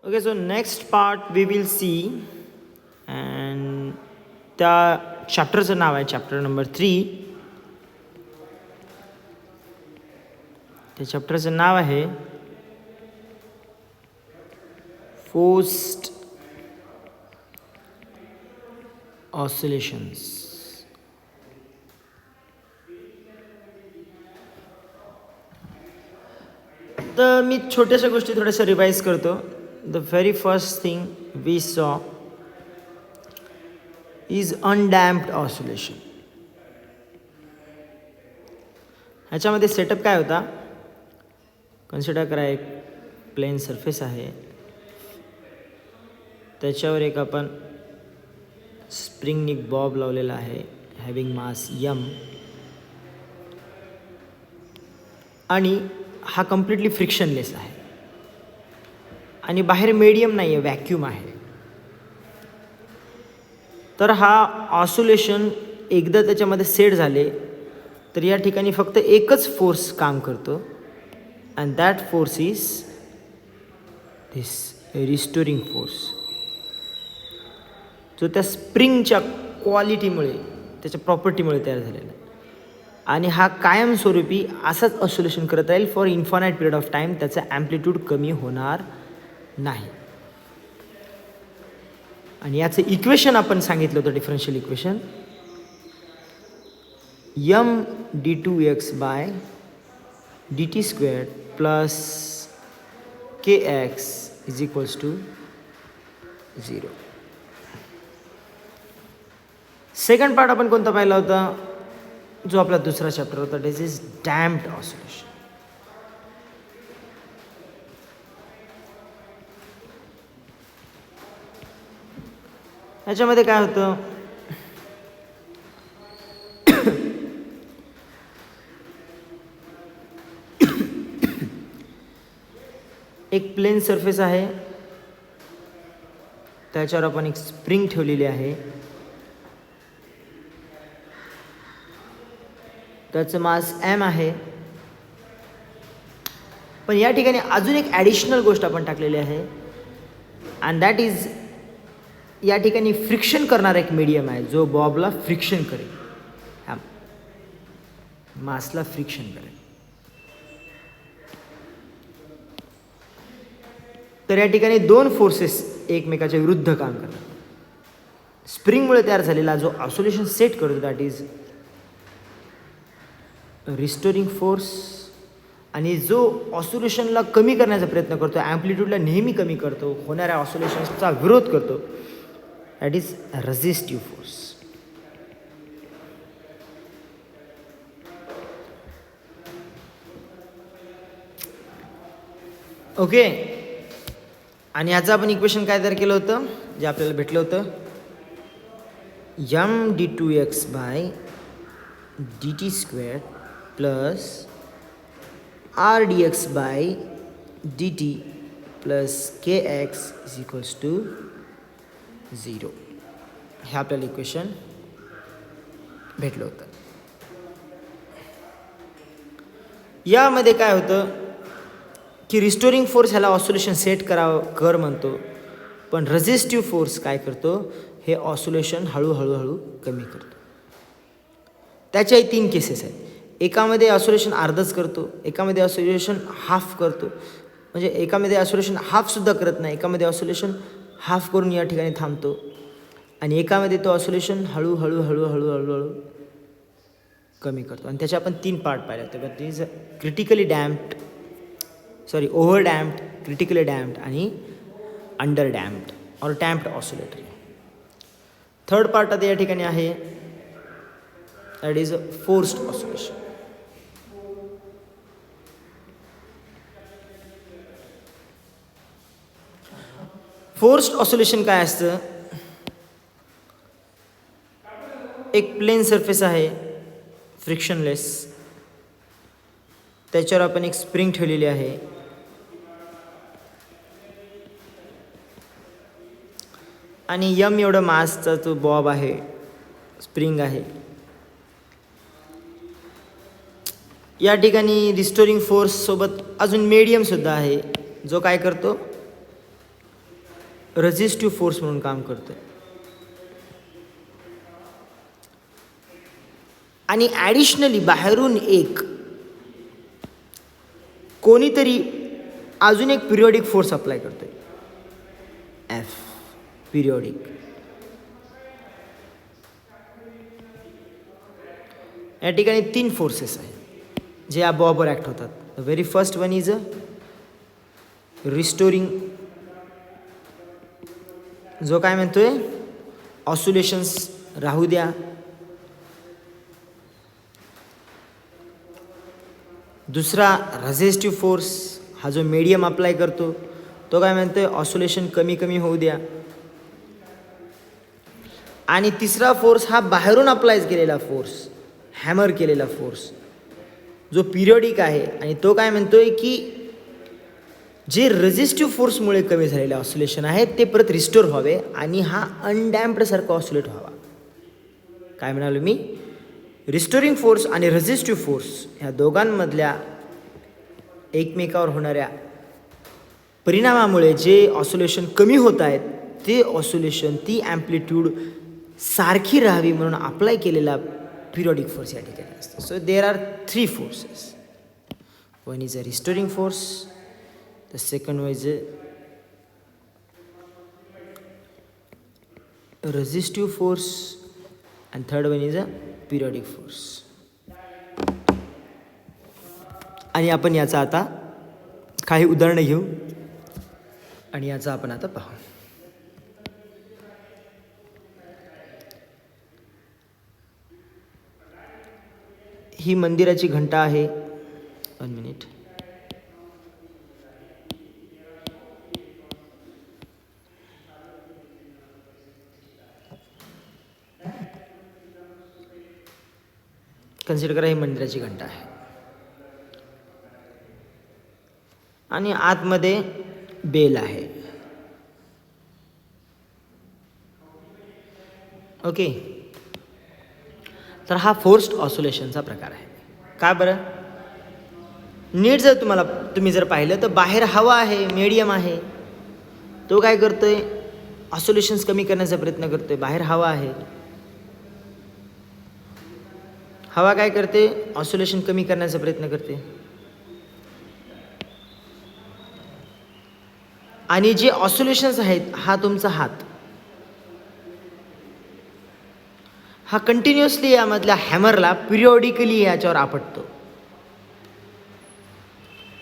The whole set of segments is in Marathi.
Okay, so next part we will see, and त्या चॅप्टरचं नाव आहे चॅप्टर नंबर 3. त्या चॅप्टरचं नाव आहे फोर्स्ड ऑसिलेशन्स. तर मी छोट्याशा गोष्टी थोड्याशा रिवाइज करतो. The very first thing we saw is undamped oscillation. ह्याच्यामध्ये सेटअप काय होता, कन्सिडर करा एक प्लेन सरफेस आहे, त्याच्यावर एक आपण स्प्रिंग बॉब लावलेला आहे हॅविंग मास यम, आणि हा कम्प्लिटली फ्रिक्शनलेस आहे आणि बाहेर मीडियम नाही आहे, व्हॅक्यूम आहे. तर हा ऑसिलेशन एकदा त्याच्यामध्ये सेट झाले तर या ठिकाणी फक्त एकच फोर्स काम करतो, and that force is this restoring force, जो त्या स्प्रिंगच्या क्वालिटीमुळे, त्याच्या प्रॉपर्टीमुळे तयार झालेला आहे. आणि हा कायमस्वरूपी असाच ऑसिलेशन करत राहील for infinite period of time. त्याचा ॲम्प्लिट्यूड कमी होणार नाही. आणि याचं इक्वेशन आपण सांगितलं होतं, differential equation M d2x by dt square plus kx is equals to 0. Second part आपण कोणता पाहिला होता, जो आपला दुसरा चॅप्टर होता, दिस इज डॅम्प्ड ऑसिलेशन. ह्याच्यामध्ये काय होतं, एक प्लेन सरफेस आहे, त्याच्यावर आपण एक स्प्रिंग ठेवलेली आहे, त्याचं मास m आहे. पण या ठिकाणी अजून एक ॲडिशनल गोष्ट आपण टाकलेली आहे, अँड दॅट इज या ठिकाणी फ्रिक्शन करणारा एक मीडियम आहे, जो बॉबला फ्रिक्शन करेल, ह्या मासला फ्रिक्शन करेल. तर या ठिकाणी दोन फोर्सेस एकमेकाच्या विरुद्ध काम करतात. स्प्रिंगमुळे तयार झालेला जो ऑसिलेशन सेट करतो, दॅट इज रिस्टोरिंग फोर्स, आणि जो ऑसिलेशनला कमी करण्याचा प्रयत्न करतो, ॲम्प्लिट्यूडला नेहमी कमी करतो, होणाऱ्या ऑसिलेशन्सचा विरोध करतो, that is resistive force. Okay, आणि ह्याचं आपण इक्वेशन काय तयार केलं होतं, जे आपल्याला भेटलं होतं, M d2x by dt square plus R dx by dt plus kx is equals to 0. हे आपल्याला इक्वेशन भेटलं होतं. यामध्ये काय होतं की रिस्टोरिंग फोर्स ह्याला ऑसिलेशन सेट कर म्हणतो, पण रेझिस्टिव्ह फोर्स काय करतो, हे ऑसिलेशन हळूहळू कमी करतो. त्याच्याही 3 केसेस आहेत. एकामध्ये ऑसिलेशन अर्धच करतो, एकामध्ये ऑसिलेशन हाफ करतो, म्हणजे एकामध्ये ऑसिलेशन हाफसुद्धा करत नाही, एकामध्ये ऑसिलेशन हाफ करून या ठिकाणी थांबतो, आणि एकामध्ये तो ऑसिलेशन हळूहळू कमी करतो. आणि त्याचे आपण 3 पार्ट पाहिले होते, but is critically damped, over damped, critically damped आणि under damped or damped oscillator. Third part आता या ठिकाणी आहे, that is forced oscillation. Forced oscillation काय असतं, एक प्लेन सरफेस आहे फ्रिक्शनलेस, त्याच्यावर आपण एक स्प्रिंग ठेवलेली आहे, आणि यम एवढं मासचा तो बॉब आहे, स्प्रिंग आहे. या ठिकाणी रिस्टोरिंग फोर्स सोबत अजून मीडियम सुद्धा आहे, जो काय करतो, रेझिस्टिव्ह फोर्स म्हणून काम करतं. आणि ॲडिशनली बाहेरून एक कोणीतरी अजून एक पिरियॉडिक फोर्स अप्लाय करतोय, एफ पिरियॉडिक. या ठिकाणी 3 फोर्सेस आहेत जे या बॉबवर ॲक्ट होतात. The very first one is a restoring, जो काय म्हणतोय ऑस्युलेशन्स राहू द्या. दुसरा रेझिस्टिव्ह फोर्स, हा जो मीडियम अप्लाय करतो तो काय म्हणतोय ऑस्युलेशन कमी कमी होऊ द्या. आणि तिसरा फोर्स हा बाहेरून अप्लाय केलेला फोर्स, हॅमर केलेला फोर्स जो पिरियॉडिक आहे, आणि तो काय म्हणतोय की जे रेझिस्टिव्ह फोर्समुळे कमी झालेले ऑस्युलेशन आहेत ते परत रिस्टोर व्हावे आणि हा अनडॅम्प्डसारखा ऑस्युलेट व्हावा. काय म्हणालो मी, रिस्टोरिंग फोर्स आणि रेझिस्टिव्ह फोर्स ह्या दोघांमधल्या एकमेकावर होणाऱ्या परिणामामुळे जे ऑस्युलेशन कमी होत आहेत ते ऑस्युलेशन, ती ॲम्प्लिट्यूड सारखी राहावी म्हणून अप्लाय केलेला पिरियॉडिक फोर्स या ठिकाणी असतो. So there are 3 forces. One is a restoring force, the second one is a resistive force, and third one is a periodic force. आणि आपण याचा आता काही उदाहरणं घेऊ आणि याचा आपण आता पाहू. ही मंदिराची घंटा आहे. 1 मिनिट. कन्सिडर करा ही मंदिराची घंटा आहे आणि आतमध्ये बेल आहे. ओके, तर हा फोर्स्ड ऑस्युलेशनचा प्रकार आहे. का बरं, नीट जर तुम्ही जर पाहिलं तर बाहेर हवा आहे, मीडियम आहे, तो काय करतोय ऑस्युलेशन्स कमी करण्याचा प्रयत्न करतोय. बाहेर हवा आहे, हवा काय करते ऑस्युलेशन कमी करण्याचा प्रयत्न करते. आणि जे ऑस्युलेशन्स आहेत, हा तुमचा हात, हा कंटिन्युअसली यामधल्या हॅमरला पिरियॉडिकली याच्यावर आपटतो.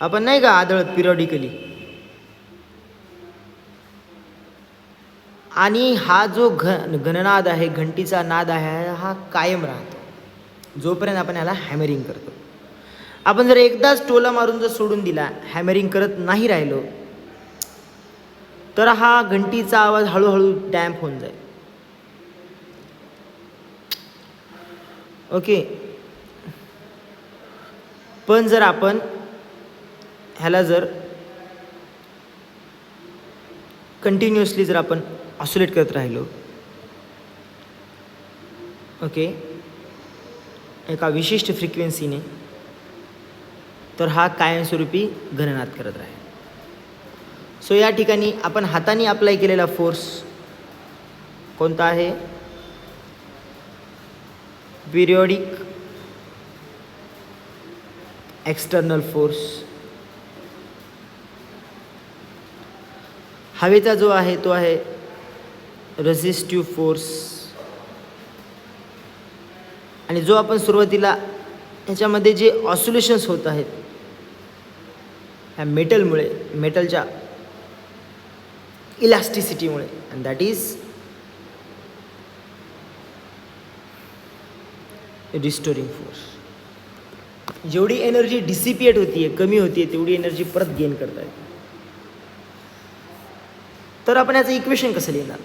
आपण नाही का आदळत पिरियॉडिकली. आणि हा जो घननाद आहे, घंटीचा नाद आहे, हा कायम राहतो जोपर्यंत आपण याला हॅमरिंग करतो. आपण जर एकदाच टोला मारून जर सोडून दिला, हॅमरिंग करत नाही राहिलो, तर हा घंटीचा आवाज हळूहळू डॅम्प होऊन जाईल. ओके, पण जर आपण ह्याला जर कंटिन्युअसली जर आपण ऑस्युलेट करत राहिलो, ओके, एका विशिष्ट फ्रिक्वेन्सीने, तर हा कायमस्वरूपी घननाद करत राहील. सो या ठिकाणी आपण हाताने अप्लाय केलेला फोर्स कोणता आहे, पिरियॉडिक एक्सटर्नल फोर्स. हवेचा जो आहे तो आहे रेझिस्टिव्ह फोर्स. आणि जो आपण सुरुवातीला ह्याच्यामध्ये जे ऑस्युलेशन्स होत आहेत ह्या मेटलमुळे, मेटलच्या इलास्टिसिटीमुळे, and that is restoring force. जेवढी एनर्जी डिसिपिएट होतीये, कमी होतीये, तेवढी एनर्जी परत गेन करता येते. तर आपण याचं इक्वेशन कसं लिहिणार,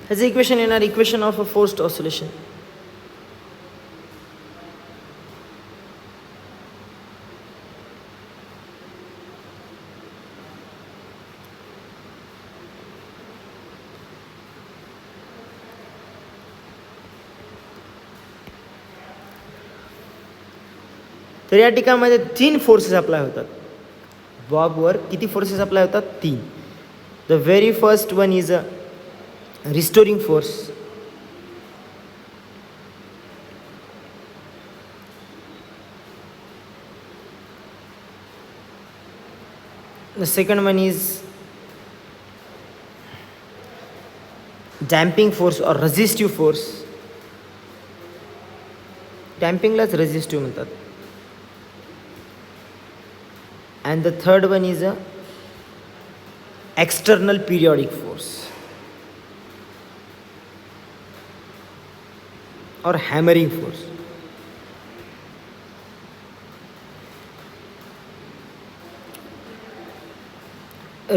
ह्याचं इक्वेशन येणार इक्वेशन ऑफ अ फोर्स्ड ऑस्युलेशन. तर या ठिकाणामध्ये 3 फोर्सेस अप्लाय होतात. बॉबवर किती फोर्सेस अप्लाय होतात? 3. The very first one is a restoring force. The second one is damping force or resistive force. डॅम्पिंगलाच रेझिस्टिव्ह म्हणतात. And the third one is a external periodic force or hammering force.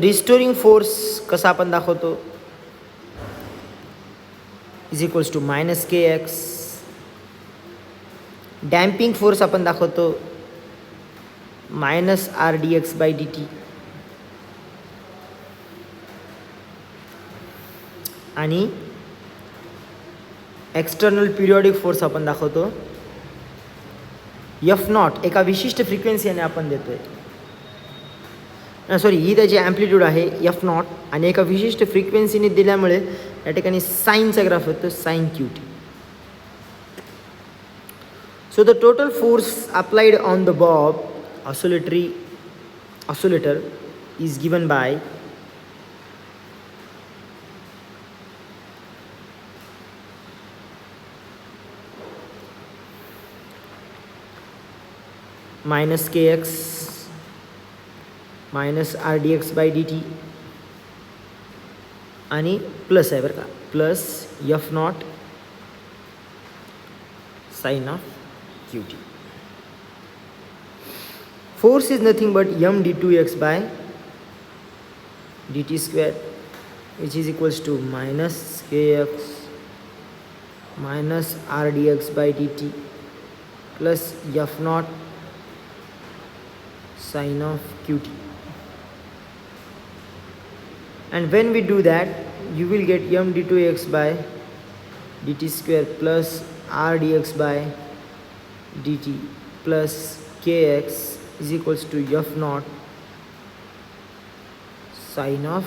Restoring force कसा आपण दाखवतो? Is equals to minus k x. Damping force आपण दाखवतो minus r d x by d t. आणि एक्सटर्नल पिरियॉडिक फोर्स आपण दाखवतो एफ नॉट. एका विशिष्ट फ्रिक्वेन्सीने आपण देतोय. सॉरी, ही त्याची ॲम्प्लिट्यूड आहे एफ नॉट आणि एका विशिष्ट फ्रिक्वेन्सीने दिल्यामुळे या ठिकाणी साईनचा ग्राफ होतो, sine q t. So the total force applied on the bob oscillator is given by minus kx minus rdx by dt आणि प्लस आहे बरं का, plus F naught sine of q t. Force is nothing but m d2x by dt square, which is equals to minus kx minus r dx by dt plus f naught sin of qt. And when we do that, you will get m d2x by dt square plus r dx by dt plus kx is equals to f naught sin of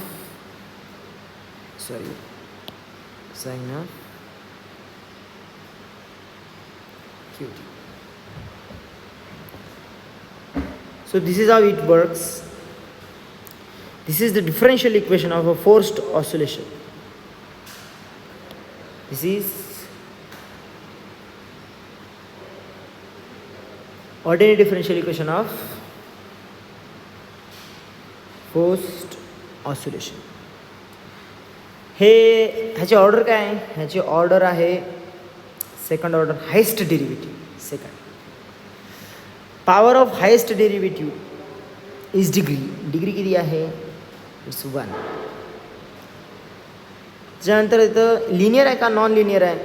qt. So this is how it works. This is the differential equation of a forced oscillation. This is ordinary differential equation of forced oscillation. हे ह्याची ऑर्डर काय आहे? ह्याची ऑर्डर आहे second order highest derivative. Second power of highest derivative is degree. Degree किती आहे? इट्स 1. त्याच्यानंतर इथं लिनियर आहे का नॉन लिनियर आहे?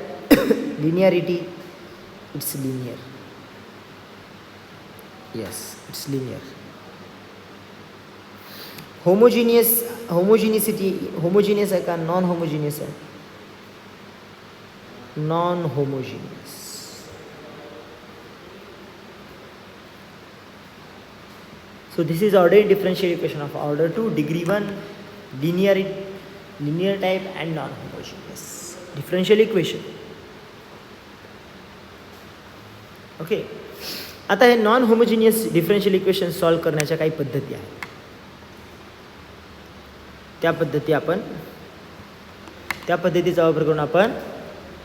Linearity, it's linear. Yes, it's linear. Homogeneity, homogeneous है का non homogeneous है? Non homogeneous. So this is ordered differential equation of order 2, degree 1, linear type and non homogeneous differential equation. Okay. आता हे non homogeneous differential equation solve करण्याच्या काही पद्धती आहेत. त्या पद्धतीचा वापर करून आपण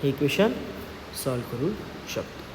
हे इक्वेशन सॉल्व करू शकतो.